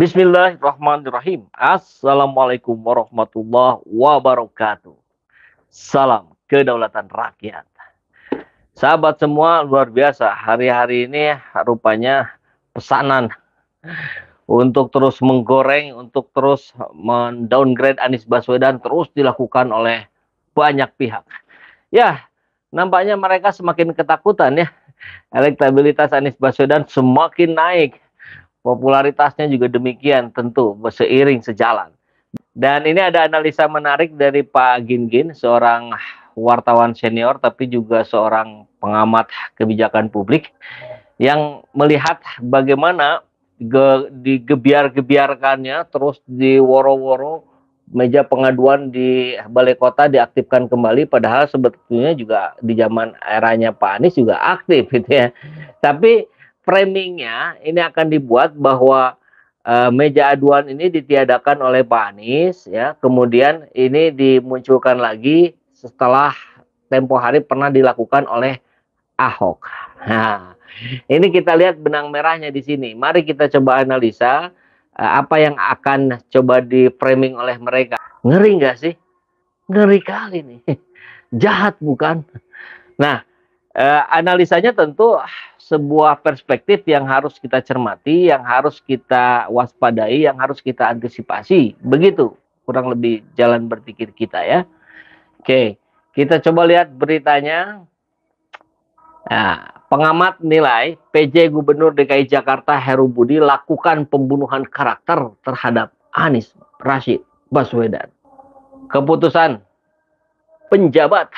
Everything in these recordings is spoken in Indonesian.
Bismillahirrahmanirrahim. Assalamualaikum warahmatullahi wabarakatuh. Salam kedaulatan rakyat. Sahabat semua, luar biasa. Hari-hari ini rupanya pesanan untuk terus menggoreng, untuk terus mendowngrade Anies Baswedan terus dilakukan oleh banyak pihak. Ya, nampaknya mereka semakin ketakutan ya. Elektabilitas Anies Baswedan semakin naik. Popularitasnya juga demikian, tentu seiring sejalan. Dan ini ada analisa menarik dari Pak Gin, seorang wartawan senior tapi juga seorang pengamat kebijakan publik yang melihat bagaimana digebiar-gebiarkannya terus diworo-woro meja pengaduan di Balai Kota diaktifkan kembali, padahal sebetulnya juga di zaman eranya Pak Anies juga aktif gitu ya. Tapi framingnya ini akan dibuat bahwa meja aduan ini ditiadakan oleh Pak Anies ya, kemudian ini dimunculkan lagi setelah tempo hari pernah dilakukan oleh Ahok. Nah, ini kita lihat benang merahnya di sini. Mari kita coba analisa apa yang akan coba di framing oleh mereka. Ngeri nggak sih? Ngeri kali nih. Jahat bukan? Nah, analisanya tentu sebuah perspektif yang harus kita cermati, yang harus kita waspadai, yang harus kita antisipasi. Begitu kurang lebih jalan berpikir kita ya. Oke, kita coba lihat beritanya. Nah, pengamat nilai PJ Gubernur DKI Jakarta Heru Budi lakukan pembunuhan karakter terhadap Anies Rashid Baswedan. Keputusan penjabat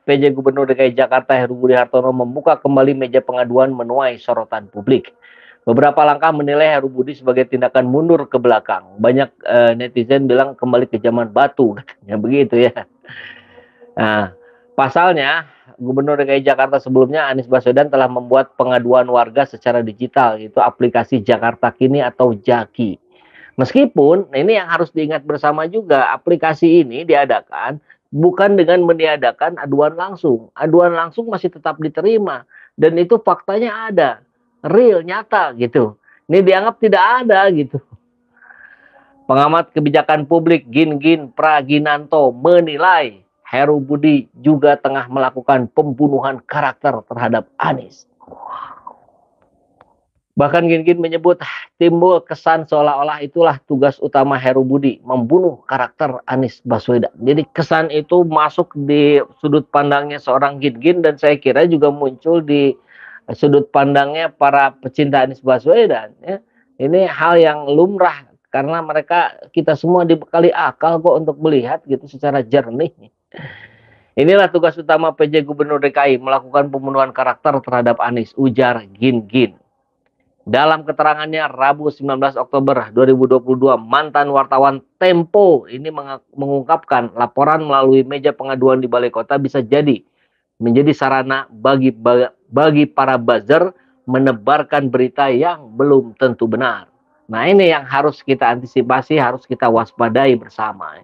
PJ Gubernur DKI Jakarta Heru Budi Hartono membuka kembali meja pengaduan menuai sorotan publik. Beberapa langkah menilai Heru Budi sebagai tindakan mundur ke belakang. Banyak netizen bilang kembali ke zaman batu, katanya begitu ya. Nah, pasalnya Gubernur DKI Jakarta sebelumnya Anies Baswedan telah membuat pengaduan warga secara digital, yaitu aplikasi Jakarta Kini atau Jaki. Meskipun ini yang harus diingat bersama juga, aplikasi ini diadakan bukan dengan meniadakan aduan langsung. Aduan langsung masih tetap diterima dan itu faktanya ada, real, nyata gitu. Ini dianggap tidak ada gitu. Pengamat kebijakan publik Gin Praginanto menilai Heru Budi juga tengah melakukan pembunuhan karakter terhadap Anies. Bahkan Gin menyebut timbul kesan seolah-olah itulah tugas utama Heru Budi, membunuh karakter Anies Baswedan. Jadi kesan itu masuk di sudut pandangnya seorang Gin dan saya kira juga muncul di sudut pandangnya para pecinta Anies Baswedan. Ya. Ini hal yang lumrah karena kita semua dibekali akal kok untuk melihat gitu secara jernih. Inilah tugas utama PJ Gubernur DKI, melakukan pembunuhan karakter terhadap Anies, ujar Gin. Dalam keterangannya Rabu 19 Oktober 2022, mantan wartawan Tempo ini mengungkapkan laporan melalui meja pengaduan di Balai Kota bisa jadi menjadi sarana bagi para buzzer menebarkan berita yang belum tentu benar. Nah, ini yang harus kita antisipasi, harus kita waspadai bersama.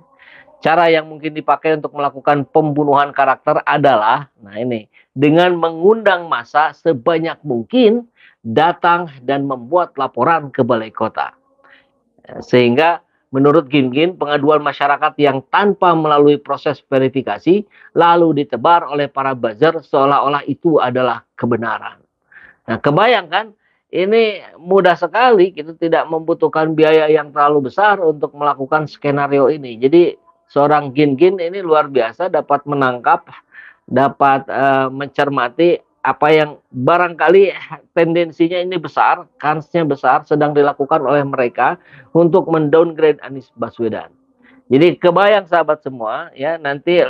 Cara yang mungkin dipakai untuk melakukan pembunuhan karakter adalah, nah ini, dengan mengundang massa sebanyak mungkin datang dan membuat laporan ke Balai Kota. Sehingga menurut Gin, pengaduan masyarakat yang tanpa melalui proses verifikasi lalu ditebar oleh para buzzer seolah-olah itu adalah kebenaran. Nah, kebayangkan ini mudah sekali, kita tidak membutuhkan biaya yang terlalu besar untuk melakukan skenario ini. Jadi seorang Gin ini luar biasa dapat menangkap, dapat mencermati apa yang barangkali tendensinya ini besar, kansnya besar sedang dilakukan oleh mereka untuk mendowngrade Anies Baswedan. Jadi kebayang sahabat semua ya, nanti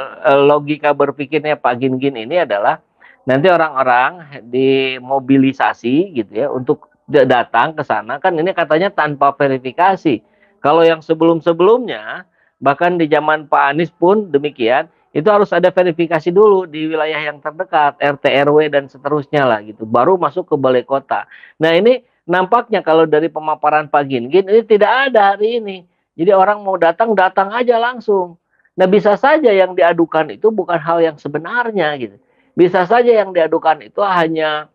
logika berpikirnya Pak Gin ini adalah nanti orang-orang dimobilisasi gitu ya untuk datang ke sana, kan ini katanya tanpa verifikasi. Kalau yang sebelum-sebelumnya bahkan di zaman Pak Anies pun demikian, itu harus ada verifikasi dulu di wilayah yang terdekat, RT RW dan seterusnya lah gitu, baru masuk ke Balai Kota. Nah, ini nampaknya kalau dari pemaparan Pak Gin ini tidak ada hari ini. Jadi orang mau datang aja langsung. Nah, bisa saja yang diadukan itu bukan hal yang sebenarnya gitu. Bisa saja yang diadukan itu hanya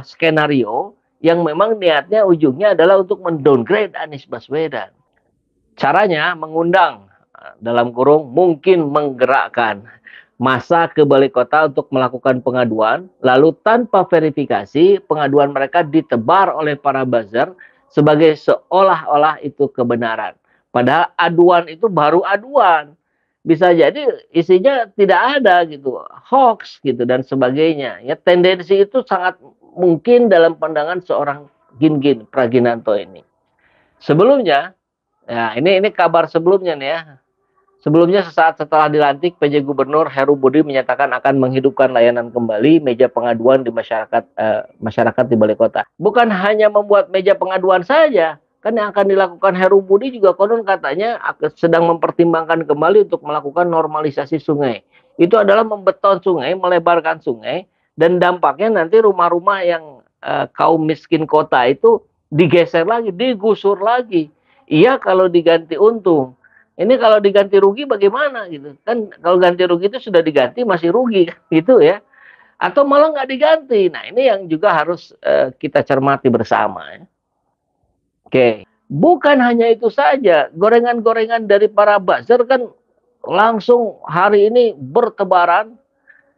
skenario yang memang niatnya ujungnya adalah untuk mendowngrade Anies Baswedan. Caranya mengundang, dalam kurung mungkin menggerakkan masa ke balai kota untuk melakukan pengaduan, lalu tanpa verifikasi pengaduan mereka ditebar oleh para buzzer sebagai seolah-olah itu kebenaran. Padahal aduan itu baru aduan. Bisa jadi isinya tidak ada gitu, hoax gitu dan sebagainya. Ya tendensi itu sangat mungkin dalam pandangan seorang Gin Praginanto ini. Sebelumnya, ya ini kabar sebelumnya nih ya. Sebelumnya sesaat setelah dilantik, PJ Gubernur Heru Budi menyatakan akan menghidupkan layanan kembali meja pengaduan di masyarakat di balai kota. Bukan hanya membuat meja pengaduan saja, kan yang akan dilakukan Heru Budi juga konon katanya sedang mempertimbangkan kembali untuk melakukan normalisasi sungai. Itu adalah membeton sungai, melebarkan sungai, dan dampaknya nanti rumah-rumah yang kaum miskin kota itu digeser lagi, digusur lagi. Iya kalau diganti untung. Ini kalau diganti rugi bagaimana gitu kan? Kalau ganti rugi itu sudah diganti masih rugi gitu ya, atau malah nggak diganti. Nah ini yang juga harus kita cermati bersama ya. Oke, bukan hanya itu saja, gorengan-gorengan dari para buzzer kan langsung hari ini bertebaran.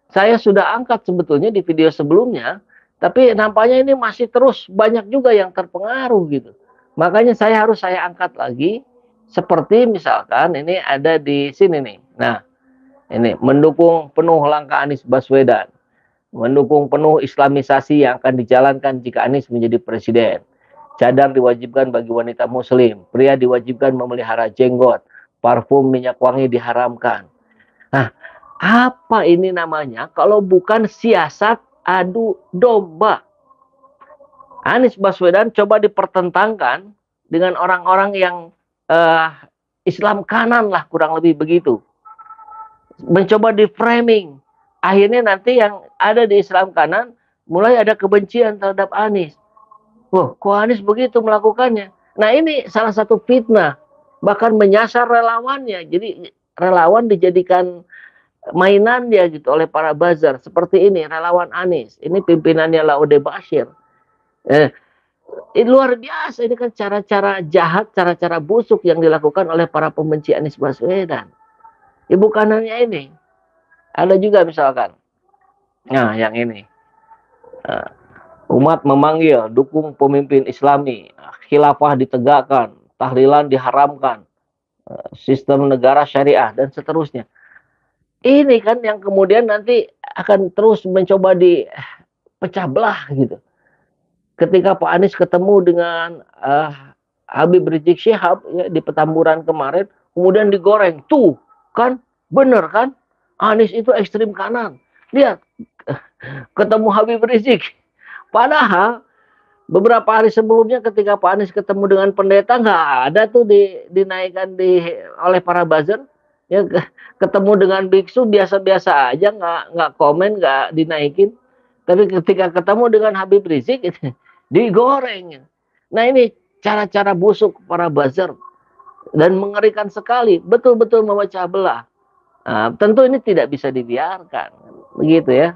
Saya sudah angkat sebetulnya di video sebelumnya, tapi nampaknya ini masih terus banyak juga yang terpengaruh gitu. Makanya saya angkat lagi. Seperti misalkan ini ada di sini nih. Nah, ini mendukung penuh langkah Anies Baswedan. Mendukung penuh Islamisasi yang akan dijalankan jika Anies menjadi presiden. Cadar diwajibkan bagi wanita muslim. Pria diwajibkan memelihara jenggot. Parfum minyak wangi diharamkan. Nah, apa ini namanya kalau bukan siasat adu domba? Anies Baswedan coba dipertentangkan dengan orang-orang yang Islam kanan lah kurang lebih begitu. Mencoba di framing. Akhirnya nanti yang ada di Islam kanan mulai ada kebencian terhadap Anies. Wah, kok Anies begitu melakukannya? Nah ini salah satu fitnah. Bahkan menyasar relawannya. Jadi relawan dijadikan mainan dia gitu oleh para buzzer. Seperti ini, relawan Anies. Ini pimpinannya Laude Bashir. Ini luar biasa, ini kan cara-cara jahat, cara-cara busuk yang dilakukan oleh para pembenci Anies Baswedan. Ibu kanannya ini, ada juga misalkan, nah yang ini, umat memanggil dukung pemimpin Islami, khilafah ditegakkan, tahlilan diharamkan, sistem negara syariah dan seterusnya. Ini kan yang kemudian nanti akan terus mencoba dipecah belah gitu. Ketika Pak Anies ketemu dengan Habib Rizik Syihab ya, di Petamburan kemarin, kemudian digoreng. Tuh, kan bener kan? Anies itu ekstrim kanan. Lihat, ketemu Habib Rizik. Padahal beberapa hari sebelumnya ketika Pak Anies ketemu dengan pendeta, nggak ada tuh dinaikkan oleh para buzzer. Ya, ketemu dengan biksu biasa-biasa aja, nggak komen, nggak dinaikin. Tapi ketika ketemu dengan Habib Rizik, digoreng. Nah ini cara-cara busuk para buzzer dan mengerikan sekali, betul-betul memecah belah. Nah, tentu ini tidak bisa dibiarkan, begitu ya.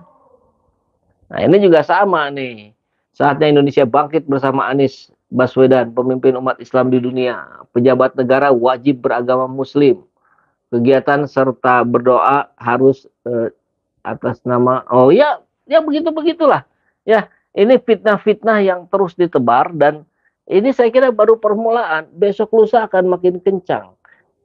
Nah ini juga sama nih, saatnya Indonesia bangkit bersama Anies Baswedan, pemimpin umat Islam di dunia. Pejabat negara wajib beragama Muslim. Kegiatan serta berdoa harus atas nama, oh ya begitulah ya. Ini fitnah-fitnah yang terus ditebar dan ini saya kira baru permulaan. Besok lusa akan makin kencang.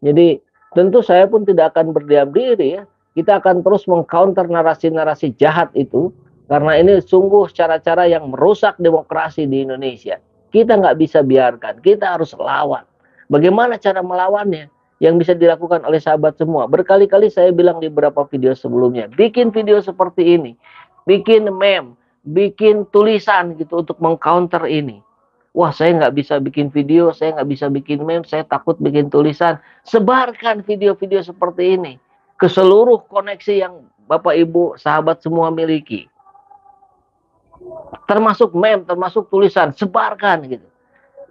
Jadi tentu saya pun tidak akan berdiam diri ya. Kita akan terus mengcounter narasi-narasi jahat itu karena ini sungguh cara-cara yang merusak demokrasi di Indonesia. Kita nggak bisa biarkan. Kita harus lawan. Bagaimana cara melawannya? Yang bisa dilakukan oleh sahabat semua. Berkali-kali saya bilang di beberapa video sebelumnya. Bikin video seperti ini. Bikin meme. Bikin tulisan gitu untuk mengcounter ini. Wah saya nggak bisa bikin video, saya nggak bisa bikin meme, saya takut bikin tulisan. Sebarkan video-video seperti ini ke seluruh koneksi yang Bapak Ibu sahabat semua miliki. Termasuk meme, termasuk tulisan, sebarkan gitu.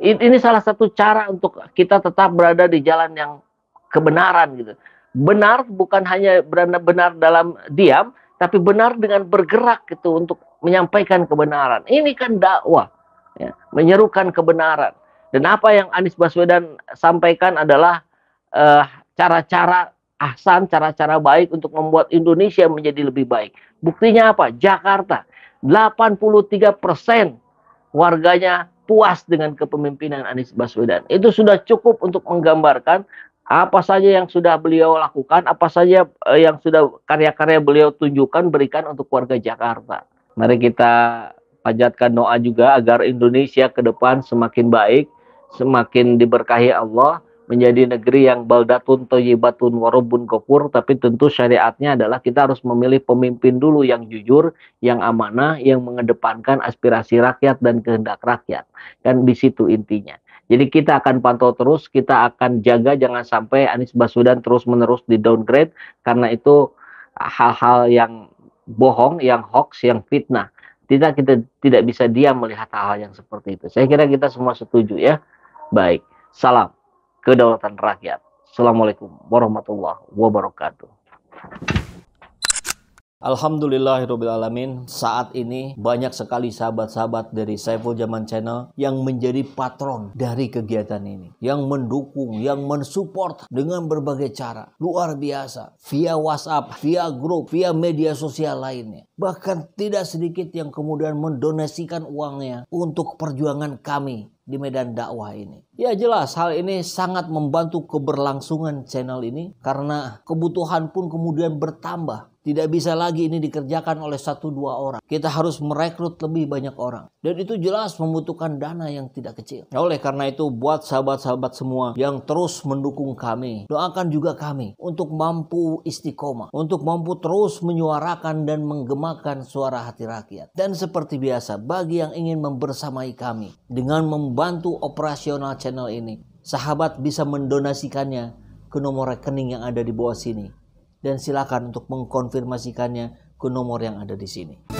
Ini salah satu cara untuk kita tetap berada di jalan yang kebenaran gitu. Benar bukan hanya benar dalam diam, tapi benar dengan bergerak gitu untuk menyampaikan kebenaran. Ini kan dakwah. ya, menyerukan kebenaran. Dan apa yang Anies Baswedan sampaikan adalah cara-cara ahsan, cara-cara baik untuk membuat Indonesia menjadi lebih baik. Buktinya apa? Jakarta, 83% warganya puas dengan kepemimpinan Anies Baswedan. Itu sudah cukup untuk menggambarkan apa saja yang sudah beliau lakukan, apa saja yang sudah karya-karya beliau tunjukkan, berikan untuk warga Jakarta. Mari kita panjatkan doa juga agar Indonesia ke depan semakin baik, semakin diberkahi Allah, menjadi negeri yang baldatun thayyibatun warabun ghafur. Tapi tentu syariatnya adalah kita harus memilih pemimpin dulu yang jujur, yang amanah, yang mengedepankan aspirasi rakyat dan kehendak rakyat. Kan di situ intinya. Jadi kita akan pantau terus, kita akan jaga jangan sampai Anies Baswedan terus-menerus di downgrade, karena itu hal-hal yang bohong, yang hoax, yang fitnah. Kita tidak bisa diam melihat hal-hal yang seperti itu. Saya kira kita semua setuju ya. Baik, salam kedaulatan rakyat. Assalamualaikum warahmatullahi wabarakatuh. Alhamdulillahirrabbilalamin. Saat ini banyak sekali sahabat-sahabat dari Saiful Zaman Channel yang menjadi patron dari kegiatan ini, yang mendukung, yang mensupport dengan berbagai cara. Luar biasa, via WhatsApp, via grup, via media sosial lainnya. Bahkan tidak sedikit yang kemudian mendonasikan uangnya untuk perjuangan kami di medan dakwah ini. Ya jelas hal ini sangat membantu keberlangsungan channel ini, karena kebutuhan pun kemudian bertambah. Tidak bisa lagi ini dikerjakan oleh 1-2 orang. Kita harus merekrut lebih banyak orang. Dan itu jelas membutuhkan dana yang tidak kecil. Oleh karena itu, buat sahabat-sahabat semua yang terus mendukung kami, doakan juga kami untuk mampu istiqomah, untuk mampu terus menyuarakan dan menggemakan suara hati rakyat. Dan seperti biasa, bagi yang ingin membersamai kami dengan membantu operasional channel ini, sahabat bisa mendonasikannya ke nomor rekening yang ada di bawah sini. Dan silakan untuk mengkonfirmasikannya ke nomor yang ada di sini.